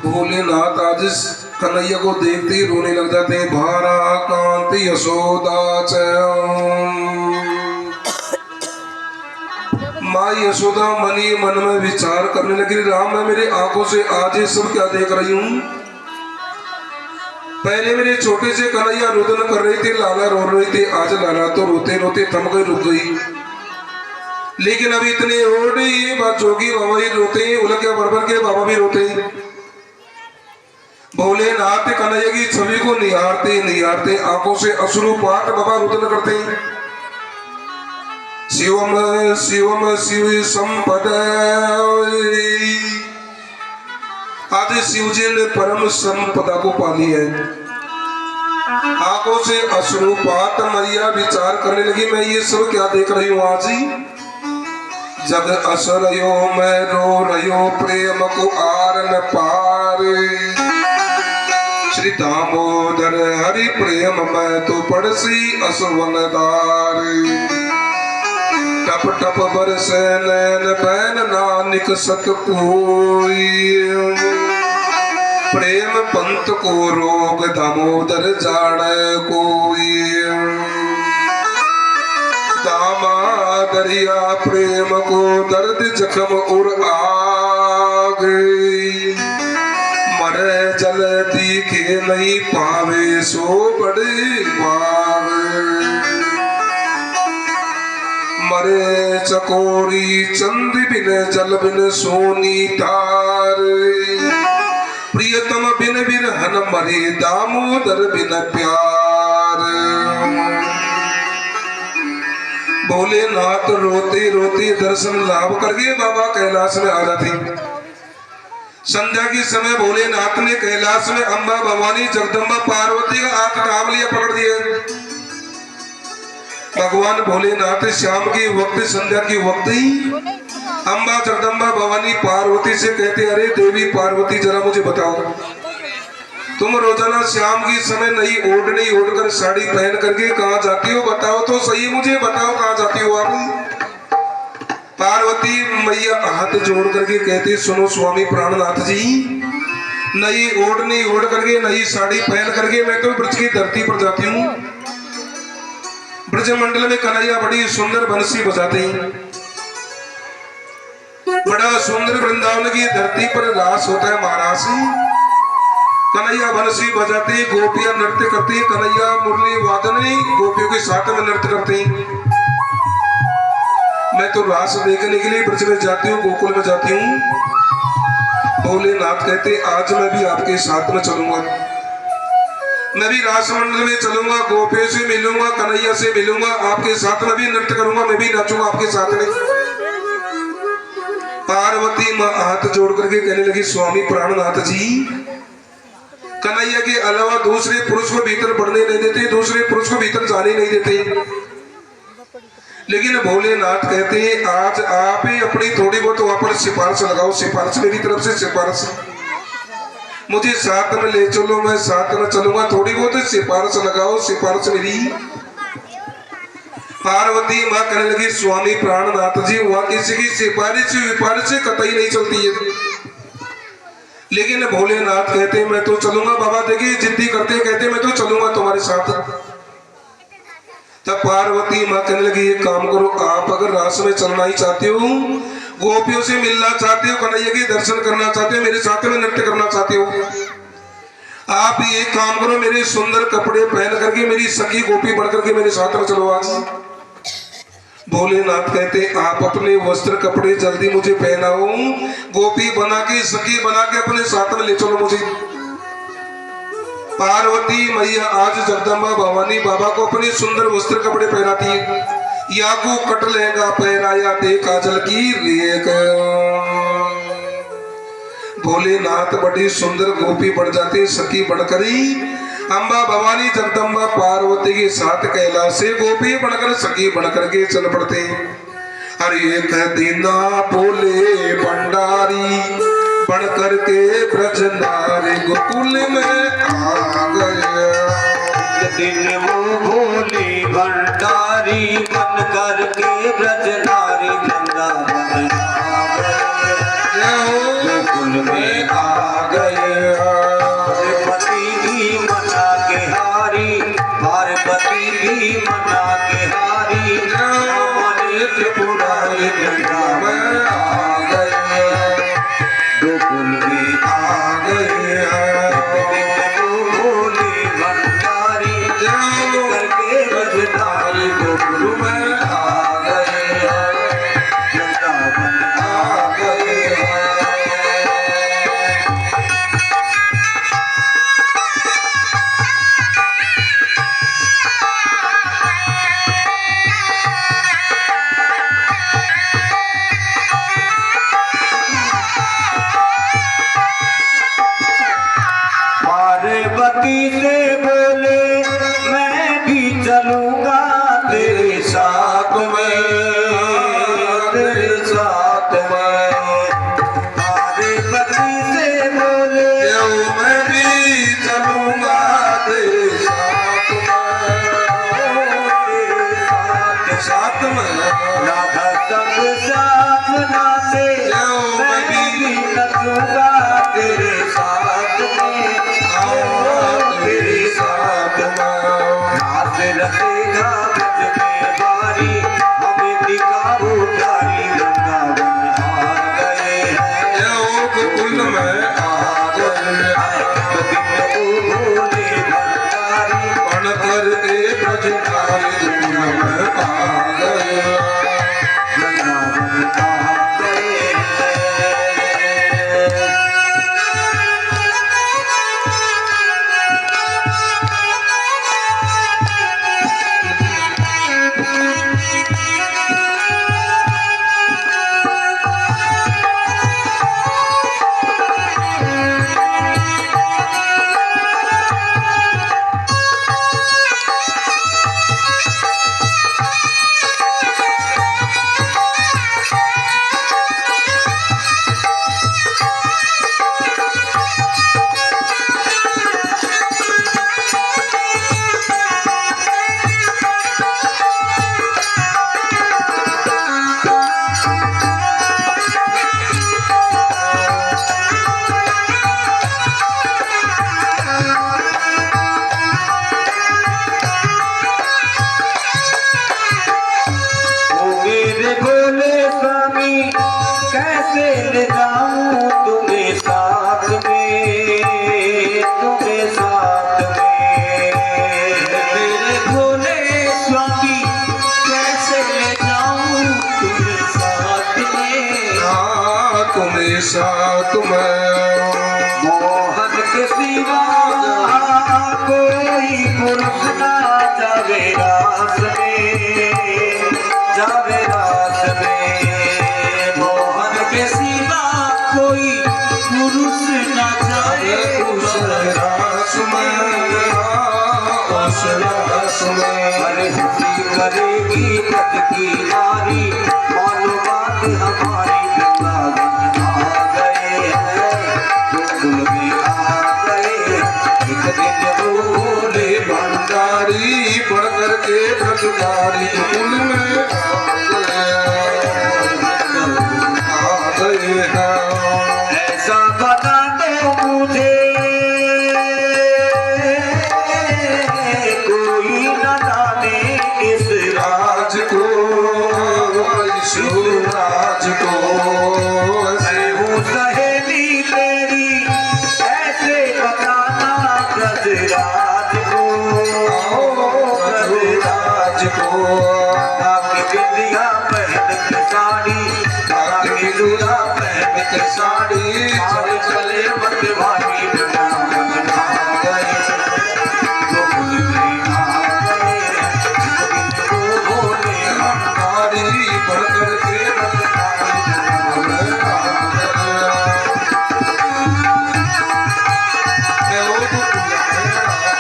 भोलेनाथ आज इस कन्हैया को देखते ही रोने लग जाते हैं। भारा कांति यशोदा माँ यशोदा मन में विचार करने लगी, राम मैं मेरी आंखों से आज ये सब क्या देख रही हूँ। पहले मेरे छोटे से कन्हैया रुदन कर रही थी, लाला रो रही थी, आज लाला तो रोते रोते थम गई, रुक गई। लेकिन अभी इतने हो रही बात जोगी बाबा ही रोते हैं, उलग बरबर के बाबा भी रोते हैं। भोलेनाथ कन्हैया की छवि को निहारते निहारते आंखों से अश्रुपात बाबा रुदन करते हैं। शिवम शिवम शिव संपद, आज शिव जी ने परम संपदा को पाली है। आंखों से अश्रुपात मैया विचार करने लगी, मैं ये सब क्या देख रही हूँ आज ही। जग असरयो मैं रो रहो प्रेम को आर न पार, श्री दामोदर हरि प्रेम मैं तो पड़सी असवनदार टप टप बरसे नैन बैन नानक सत कोई प्रेम पंत को रोग दामोदर जाने कोई दामादरिया प्रेम को दर्द जख्म उर आ गई मरे जल तीखे नहीं पावे सो बड़े बाग मरे चकोरी चंद बिन जल बिन सोनी तार प्रियतम बिन बिरहन मरे दामोदर बिन प्यार भोलेनाथ रोते रोते दर्शन लाभ करके बाबा कैलाश में आ जाते। संध्या के समय भोलेनाथ ने कैलाश में अम्बा भवानी जगदम्बा पार्वती का हाथ थाम लिया, पकड़ दिया। भगवान भोलेनाथ शाम की वक्त संध्या की वक्त ही अम्बा जगदम्बा भवानी पार्वती से कहते, अरे देवी पार्वती जरा मुझे बताओ, तुम रोजाना शाम की समय नई ओढ़नी ओढ़कर साड़ी पहन करके कहाँ जाती हो? बताओ तो सही, मुझे बताओ कहाँ जाती हो आप? पार्वती मैया हाथ जोड़ करके कहती, सुनो स्वामी प्राणनाथ जी, नई ओढ़नी ओढ़ करके नई साड़ी पहन करके मैं तो ब्रज की धरती पर जाती हूँ। ब्रज मंडल में कन्हैया बड़ी सुंदर बंसी बजाते हैं, बड़ा सुंदर वृंदावन की धरती पर रास होता है महाराज। कन्हैया बंसी बजाते, गोपियां नृत्य करती, कन्हैया मुरली वादन गोपियों के साथ में नृत्य करते। मैं तो रास देखने के लिए ब्रज में जाती हूँ, गोकुल में जाती हूँ। भोलेनाथ कहते, आज मैं भी आपके साथ में चलूंगा, मैं भी रास मंडल में चलूंगा, गोपियों से मिलूंगा, कन्हैया से मिलूंगा, आपके साथ में भी नृत्य करूंगा, मैं भी नाचूंगा आपके साथ में। पार्वती माँ हाथ जोड़ करके कहने लगी, स्वामी प्राणनाथ जी, कन्हैया के अलावा दूसरे पुरुष को भीतर बढ़ने नहीं देते, दूसरे पुरुष को भीतर जाने नहीं देते। लेकिन भोलेनाथ कहते, आज आप ही अपनी थोड़ी बहुत वहां पर सिफारिश लगाओ, सिफारिश मेरी तरफ से सिफारिश, मुझे साथ में ले चलो, मैं साथ में चलूंगा, थोड़ी बहुत सिफारिश लगाओ, सिफारिश मेरी। पार्वती माँ कहने लगी, स्वामी प्राणनाथ जी, वहां किसी की सिफारिश विफारिश कतई नहीं चलती है। लेकिन भोलेनाथ कहते, मैं तो चलूंगा बाबा, देखिए जिद्दी करते, कहते मैं तो चलूंगा तुम्हारे साथ। तब पार्वती माँ कहने लगी, एक काम करो, आप अगर रास में चलना ही चाहते हो, गोपियों से मिलना चाहते हो, कन्हैया के दर्शन करना चाहते हो, मेरे साथ में नृत्य करना चाहते हो, आप ये काम करो, मेरे सुंदर कपड़े पहन करके मेरी सखी गोपी बन करके मेरे साथ में चलो आज। भोलेनाथ कहते, आप अपने वस्त्र कपड़े जल्दी मुझे पहनाओ, गोपी बना के सखी बना के अपने साथ में ले चलो मुझे। पार्वती मैया आज जगदम्बा भवानी बाबा को अपने सुंदर वस्त्र कपड़े पहनाती है। या को कट लहंगा पहनाया दे काजल की रेख। भोलेनाथ बड़ी सुंदर गोपी बढ़ जाती, सखी बढ़कर ही अम्बा भवानी जगदम्बा पार्वती के साथ कैलाश से गोपी बनकर सखी बनकर के चल पड़ते। अरे दीना बोले भंडारी बन करके ब्रज नारी गोकुल में आ गए। दिन वो भोली भंडारी बन करके ब्रज नारी वृंदावन आ गए, गोकुल में आ गए। पति भी मना के हारी, पार्वती भी मना के हारी, हमारे त्रिपुरारी वृंदावन आ गए, गोकुल में आ गए। भोली भंडारी करके ब्रजधारी गोकुल में आ गए, वृंदावन आ गए। पार्वती से बोले, मैं भी चलूंगा तेरे साथ में, तेरे साथ में। पार्वती से बोले, मैं भी चलूंगा तेरे साथ मैं। मोहन के सिवा कोई पुरुष ना जावे रास में, जावे रास में। मोहन के सिवा कोई पुरुष ना जावे उस रास में, उस रास में। अरे हंसी करेगी कट की नारी, मानो बात हमारी वृंदावन आ गए हैं, गोकुल में आ गए। एक दिन बोले भंडारी बढ़ करके ब्रजधारी कुल में आ गए हैं। ऐसा बता दो मुझे कोई न जाने इस राज को, इस राज को मैं हूँ सहेली तेरी, ऐसे बताना ब्रजराज को, राज को। नाक बिंदिया पहन के साड़ी, नाक बिंदिया पहन के साड़ी, चल चले मतवानी वृंदावन आ गए, गोकुल में आ गए। एक दिन वो बोले भंडारी बढ़ करके ब्रजधारी कुल में आ गए। मैं वो तो कुल में आ गए।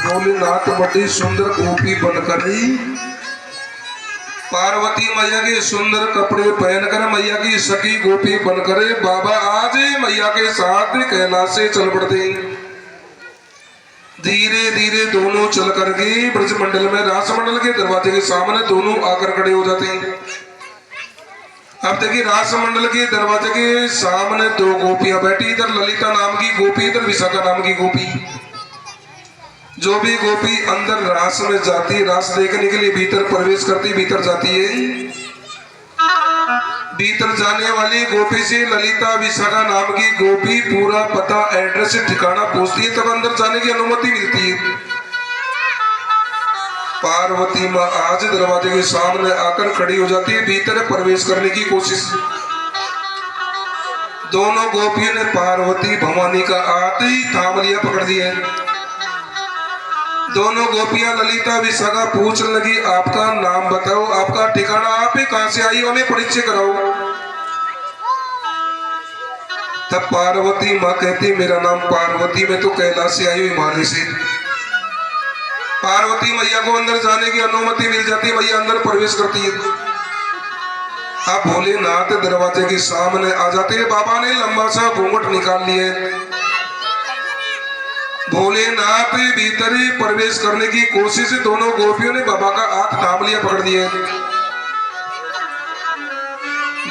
भोलेनाथ बड़ी सुंदर गोपी बनकर ही पार्वती मैया के सुंदर कपड़े पहनकर मैया की सखी गोपी बनकर बाबा आज मैया के साथ कैलाश से चल पड़ते। धीरे धीरे दोनों चल करके ब्रज मंडल में रास मंडल के दरवाजे के सामने दोनों आकर खड़े हो जाते हैं। अब देखिए रास मंडल के दरवाजे के सामने दो गोपियां बैठी, इधर ललिता नाम की गोपी, इधर विशाखा नाम की गोपी। जो भी गोपी अंदर रास में जाती है, रास देखने के लिए भीतर प्रवेश करती, भीतर जाती है। भीतर जाने वाली गोपी से ललिता विशाखा नाम की गोपी पूरा पता एड्रेस ठिकाना पूछती है, तब अंदर जाने की अनुमति मिलती है। पार्वती माँ आज दरवाजे के सामने आकर खड़ी हो जाती है, भीतर प्रवेश करने की कोशिश। दोनों गोपियों ने पार्वती भवानी का आते ही थाम लिया, पकड़ दिया। दोनों गोपियां ललिता विशाखा पूछने लगी, आपका नाम बताओ, आपका ठिकाना, आप ही कहां से आई हो, हमें परिचय कराओ। तब पार्वती माँ कहती, मेरा नाम पार्वती, मैं तो कैलाश से आई हुई हिमालय से। पार्वती मैया को अंदर जाने की अनुमति मिल जाती, मैया अंदर प्रवेश करती है। अब भोलेनाथ दरवाजे के सामने आ जाते हैं। बाबा ने लंबा सा घूंघट निकाल लिया। भोलेनाथ भीतर ही प्रवेश करने की कोशिश, दोनों गोपियों ने बाबा का हाथ थाम लिया, पकड़ दिया।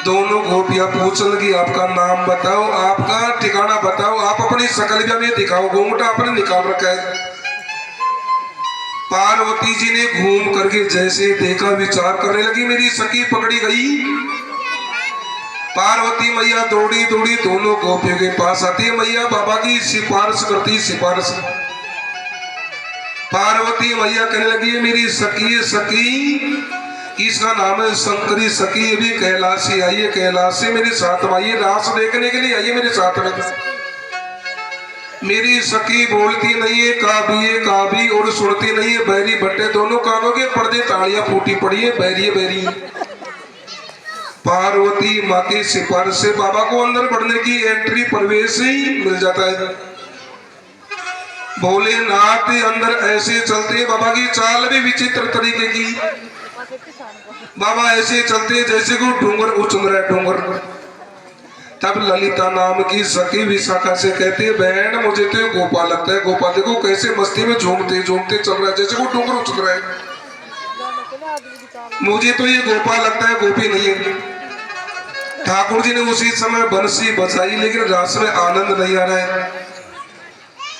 दोनों गोपियां पूछने लगी, आपका नाम बताओ, आपका ठिकाना बताओ, आप अपनी शकल भी हमें दिखाओ, घूंघटा आपने निकाल रखा है। पार्वती जी ने घूम करके जैसे देखा, विचार करने लगी, मेरी सखी पकड़ी गई। पार्वती मैया दौड़ी दौड़ी दोनों गोपियों के पास आती है, मैया बाबा की सिफारिश करती, सिफारिश। पार्वती मैया कहने लगी, मेरी सखी है, सखी, इसका नाम है शंकरी सखी, भी कैलाश से आई है, कैलाश से मेरे साथ में आई है, रास देखने के लिए आई है मेरे साथ में। मेरी सखी बोलती नहीं है काबी और सुनती नहीं है बैरी भट्टे, दोनों कानों के पर्दे तालियां फूटी पड़ी है, बैरी बैरी। पार्वती माँ की सिफारिश से बाबा को अंदर बढ़ने की एंट्री, प्रवेश ही मिल जाता है। भोलेनाथ अंदर ऐसे चलते, बाबा की चाल भी विचित्र तरीके की। बाबा ऐसे चलते जैसे को डूंगर उचल रहा है, डूंगर। तब ललिता नाम की सखी विशाखा से कहती है, बहन मुझे तो ये गोपाल लगता है। गोपाल देखो कैसे मस्ती में झूमते झूमते चल रहा है, जैसे वो डूंगर उछल रहा है। मुझे तो ये गोपाल लगता है, गोपी नहीं है। ठाकुर जी ने उसी समय बंसी बजाई, लेकिन रास में आनंद नहीं आ रहा है।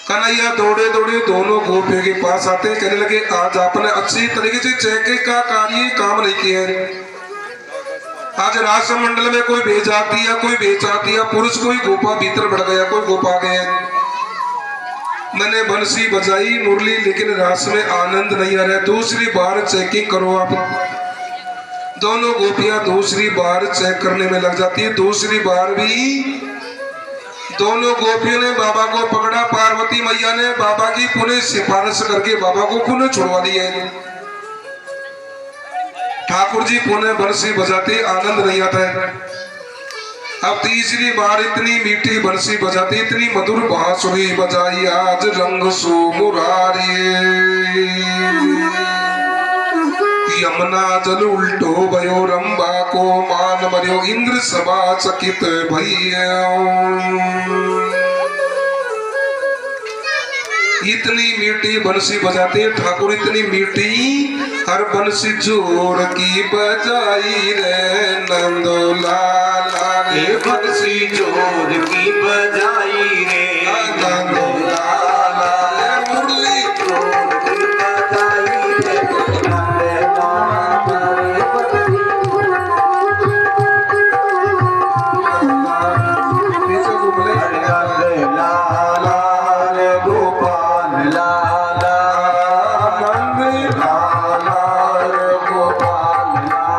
कन्हैया दौड़े दौड़े दोनों गोपियों के पास आते हैं, कहने लगे आज आपने अच्छी तरीके से चेके का कार्य काम नहीं किया है। आज राज मंडल में कोई बेजाती या कोई बेचाती या पुरुष कोई गोपा भीतर बढ़ गया, कोई गोपा गया। मैंने बंसी बजाई मुरली, लेकिन रास में आनंद नहीं आ रहा है। दूसरी बार चेकिंग करो आप। दोनों गोपियां दूसरी बार चेक करने में लग जाती है। दूसरी बार भी दोनों गोपियों ने बाबा को पकड़ा। पार्वती मैया ने बाबा की पुनः सिफारिश करके बाबा को पुनः छुड़वा दिया है। ठाकुर जी पुनः बंसी बजाते, आनंद नहीं आता है। अब तीसरी बार इतनी मीठी बंसी बजाती, इतनी मधुर बांसुरी बजाई, आज रंग सो मुरारी। यमुना जल उल्टो भयो, रंबा को मान मरियो, इंद्र सभा चकित भइयो। इतनी मीठी बंसी बजाते ठाकुर, इतनी मीठी हर बंसी जोर की बजाई रे नंदलाला रे। बंसी जोर की बजाई रे नंदलाला रे, मुरली जोर की बजाई रे नंदलाला रे। पीछे घूम ले। नंदलाला रे गोपाल लाला, नंदलाला रे गोपाल लाला।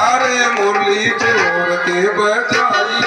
अरे मुरली जोर के बजाई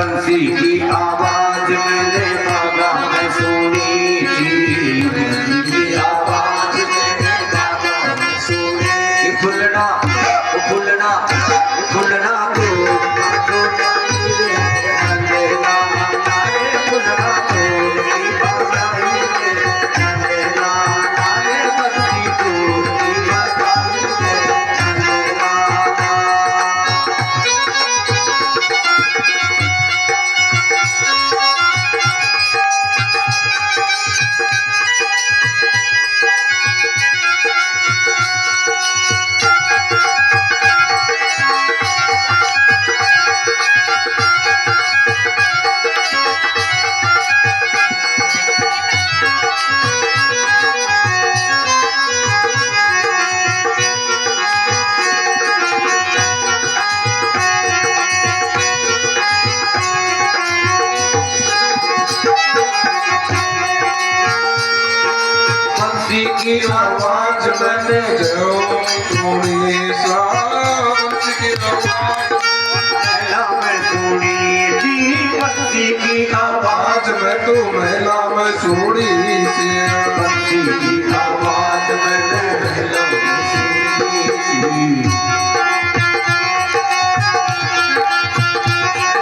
बंसी की आवाज मैंने बाबा में सुनी थी, बंसी की आवाज मैंने बाबा में सुनी। फुलना फुलना फुलना तो की आवाज मैंने जो सुनी, बंसी की आवाज मैं सुनी थी, बंसी की आवाज मैं तो महिला में सुनी सी, बंसी की आवाज मैंने महिला में सुनी थी।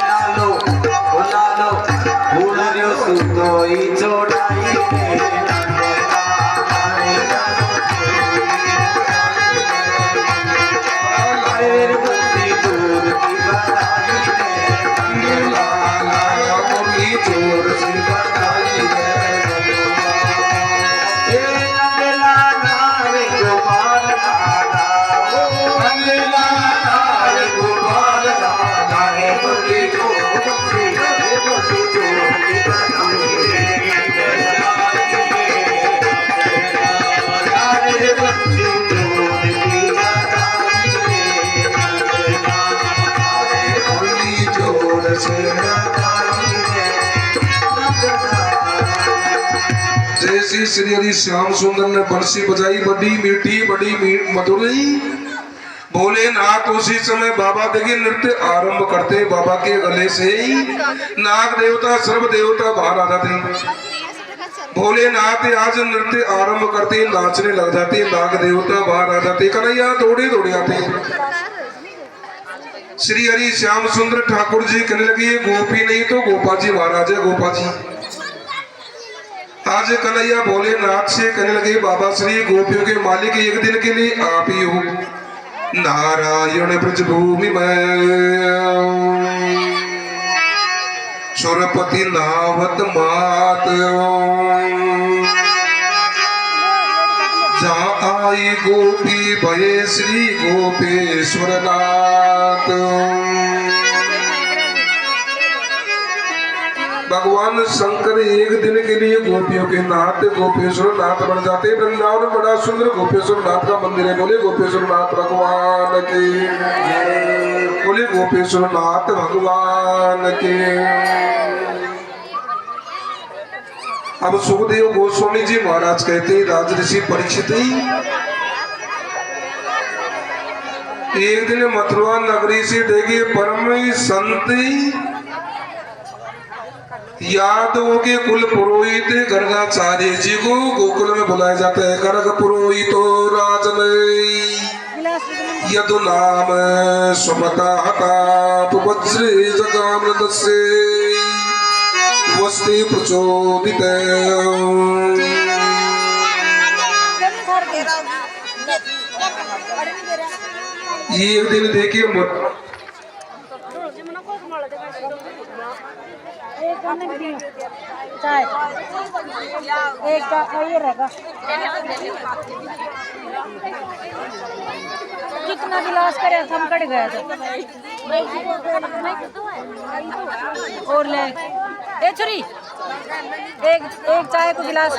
लालो भूल जो सुतोई चोड़ाई जैसी श्री हरि श्याम सुंदर ने बंसी बजाई, बड़ी मीठी बड़ी मधुरी। भोलेनाथ उसी समय बाबा देखिए नृत्य आरंभ करते, बाबा के गले से ही नाग देवता सर्व देवता बाहर आ जाते। भोलेनाथ आज नृत्य आरंभ करते, नाचने लग जाते, नाग देवता बाहर आ जाते, कन्हैया दौड़े दौड़े आते। श्री हरि श्याम सुंदर ठाकुर जी कहने लगे गोपी नहीं तो गोपा जी महाराज है, गोपा जी। आज कन्हैया भोलेनाथ से कहने लगे बाबा श्री गोपियों के मालिक एक दिन के लिए आप ही हो, नारायण ब्रजभूमि में सुरपति नावत मात, जहाँ आई गोपी भये श्री गोपेश्वर नाथ। भगवान शंकर एक दिन के लिए गोपियों के नाथ गोपेश्वर नाथ बन जाते। वृंदावन बड़ा सुंदर गोपेश्वर नाथ का मंदिर है, बोले गोपेश्वर नाथ भगवान के, बोले गोपेश्वर नाथ भगवान के। अब सुखदेव गोस्वामी जी महाराज कहते हैं राजऋषि परीक्षित एक दिन मथुरा नगरी से देखे परम संत यादवों के कुल पुरोहित गर्गाचार्य जी को गोकुल में बुलाया जाता है। गर्ग पुरोहितो राजन यदु नाम स्वमता हता वज्र जगामृतस्य वस्ति प्रचोदित। एक दिन देखिए चाय एक का ये रहेगा, कितना गिलास करे हम कट गया था और ले ए छुरी एक चाय को गिलास ले।